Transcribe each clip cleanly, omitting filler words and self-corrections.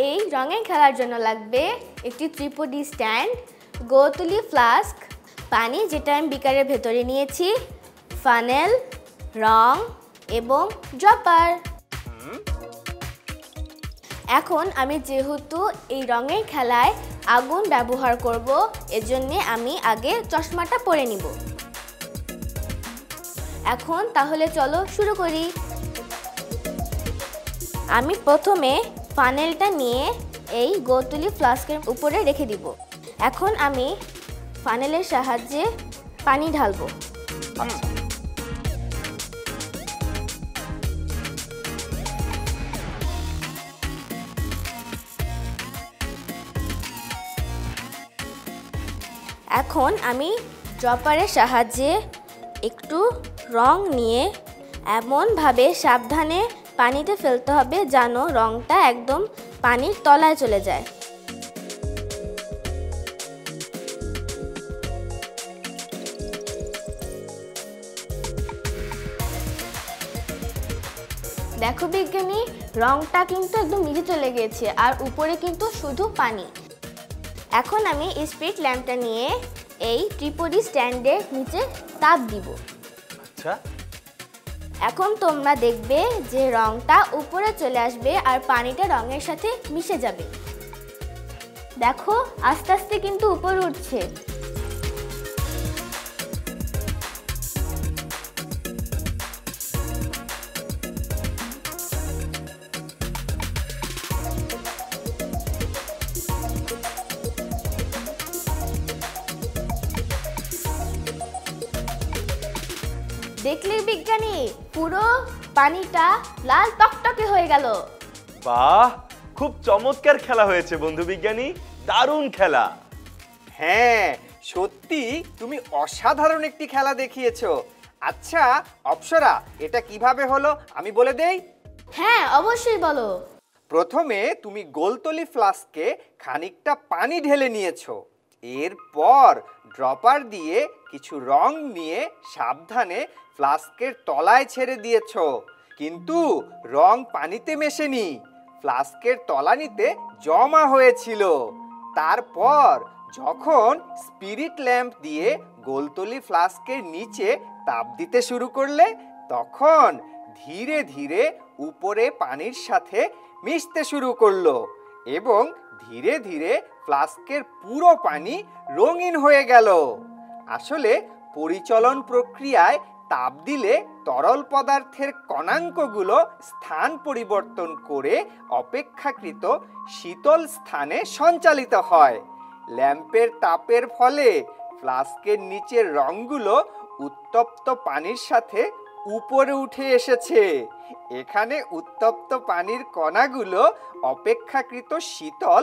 এই রঙের খেলার জন্য লাগবে একটি ত্রিপডি স্ট্যান্ড, গোলতুলি ফ্লাস্ক, পানি যেটা আমি বিকারের ভেতরে নিয়েছি, ফানেল, রং এবং ড্রপার। এখন আমি যেহেতু এই রঙের খেলায় আগুন ব্যবহার করব, এজন্য আমি আগে চশমাটা পরে নিব। এখন তাহলে চলো শুরু করি। আমি প্রথমে ফানেলটা নিয়ে এই গোলতুলি ফ্লাস্কের উপরে রেখে দিব। এখন আমি ফানেলের সাহায্যে পানি ঢালবো। এখন আমি ড্রপারের সাহায্যে একটু রং নিয়ে এমনভাবে সাবধানে পানিতে ফেলতে হবে যেন রংটা একদম পানির তলায় চলে যায়। দেখো বিজ্ঞানী, রংটা কিন্তু একদম নিচে চলে গেছে আর উপরে কিন্তু শুধু পানি। এখন আমি স্পিরিট ল্যাম্পটা নিয়ে এই ত্রিপডি স্ট্যান্ডের নিচে তাপ দিব। আচ্ছা, এখন তোমরা দেখবে যে রংটা উপরে চলে আসবে আর পানিটা রঙের সাথে মিশে যাবে। দেখো আস্তে আস্তে কিন্তু উপরে উঠছে। দেখলে বিজ্ঞানী, পুরো পানিটা লাল টকটকে হয়ে গেল। বাহ, খুব চমৎকার খেলা হয়েছে বন্ধু বিজ্ঞানী, দারুণ খেলা। হ্যাঁ, সত্যি তুমি অসাধারণ একটি খেলা দেখিয়েছো। আচ্ছা অপ্সরা, এটা কিভাবে হলো আমি বলে দেই? হ্যাঁ অবশ্যই বলো। প্রথমে তুমি গোলতলি ফ্লাস্কে খানিকটা পানি ঢেলে নিয়েছো, এরপর ড্রপার দিয়ে কিছু রং নিয়ে সাবধানে ফ্লাস্কের তলায় ছেড়ে দিয়েছো, কিন্তু রং পানিতে মেশেনি, ফ্লাস্কের তলানিতে জমা হয়েছিল। তারপর যখন স্পিরিট ল্যাম্প দিয়ে গোলতলি ফ্লাস্কের নিচে তাপ দিতে শুরু করলে, তখন ধীরে ধীরে উপরে পানির সাথে মিশতে শুরু করলো এবং ধীরে ধীরে ফ্লাস্কের পুরো পানি রঙিন হয়ে গেল। আসলে পরিচলন প্রক্রিয়ায় তাপ দিলে তরল পদার্থের কণাঙ্কগুলো স্থান পরিবর্তন করে অপেক্ষাকৃত শীতল স্থানে সঞ্চালিত হয়। ল্যাম্পের তাপের ফলে ফ্লাস্কের নিচের রঙগুলো উত্তপ্ত পানির সাথে উপরে উঠে এসেছে। এখানে উত্তপ্ত পানির কণাগুলো অপেক্ষাকৃত শীতল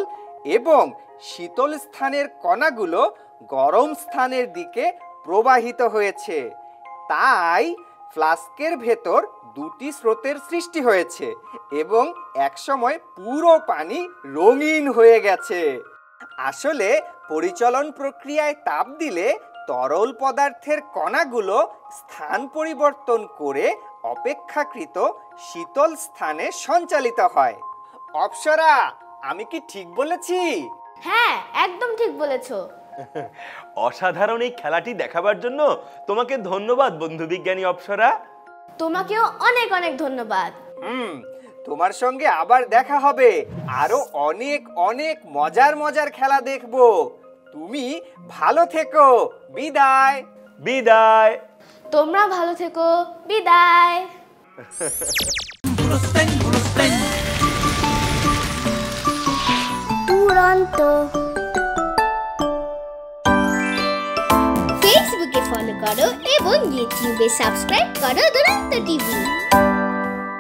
এবং শীতল স্থানের কণাগুলো গরম স্থানের দিকে প্রবাহিত হয়েছে। তাই ফ্লাস্কের ভেতর দুটি স্রোতের সৃষ্টি হয়েছে এবং একসময় পুরো পানি রঙিন হয়ে গেছে। আসলে পরিচলন প্রক্রিয়ায় তাপ দিলে তরল পদার্থের কণাগুলো স্থান পরিবর্তন করে অপেক্ষাকৃত শীতল স্থানে সঞ্চালিত হয়। অপ্সরা, আমি কি ঠিক বলেছি? হ্যাঁ একদম ঠিক বলেছো। অসাধারণ এই খেলাটি দেখাবার জন্য তোমাকে ধন্যবাদ বন্ধু বিজ্ঞানী অপ্সরা। তোমাকেও অনেক অনেক ধন্যবাদ। তোমার সঙ্গে আবার দেখা হবে, আরো অনেক অনেক মজার মজার খেলা দেখবো। তুমি ভালো থেকো, বিদায়। বিদায়। তোমরা ভালো থেকো, বিদায়। দুরন্ত। ফেসবুকে ফলো করো এবং ইউটিউবে সাবস্ক্রাইব করো দুরন্ত টিভি।